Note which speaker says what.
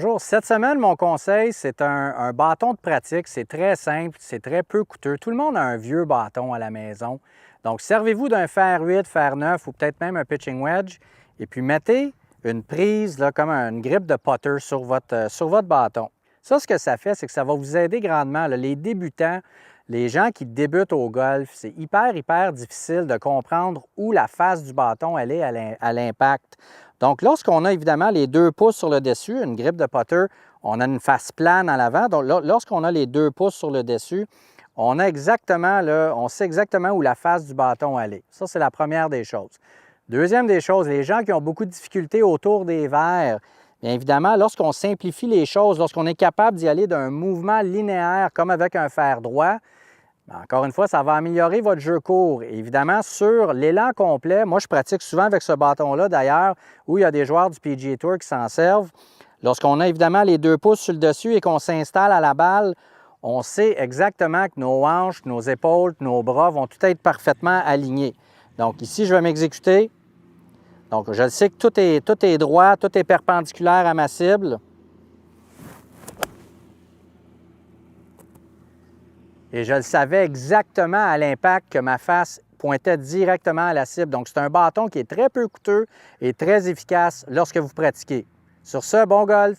Speaker 1: Bonjour, cette semaine, mon conseil, c'est un bâton de pratique. C'est très simple, c'est très peu coûteux. Tout le monde a un vieux bâton à la maison. Donc, servez-vous d'un fer 8, fer 9 ou peut-être même un pitching wedge et puis mettez une prise, là, comme une grippe de putter sur votre bâton. Ça, ce que ça fait, c'est que ça va vous aider grandement. Là, les débutants, les gens qui débutent au golf, c'est hyper difficile de comprendre où la face du bâton elle est à l'impact. Donc, lorsqu'on a évidemment les 2 pouces sur le dessus, une grippe de putter, on a une face plane en avant. Donc, lorsqu'on a les 2 pouces sur le dessus, on sait exactement où la face du bâton elle est. Ça, c'est la première des choses. Deuxième des choses, les gens qui ont beaucoup de difficultés autour des verres, bien évidemment, lorsqu'on simplifie les choses, lorsqu'on est capable d'y aller d'un mouvement linéaire comme avec un fer droit, encore une fois, ça va améliorer votre jeu court. Et évidemment, sur l'élan complet, moi, je pratique souvent avec ce bâton-là, d'ailleurs, où il y a des joueurs du PGA Tour qui s'en servent. Lorsqu'on a évidemment les 2 pouces sur le dessus et qu'on s'installe à la balle, on sait exactement que nos hanches, nos épaules, nos bras vont tout être parfaitement alignés. Donc ici, je vais m'exécuter. Donc, je sais que tout est droit, tout est perpendiculaire à ma cible. Et je le savais exactement à l'impact que ma face pointait directement à la cible. Donc, c'est un bâton qui est très peu coûteux et très efficace lorsque vous pratiquez. Sur ce, bon golf!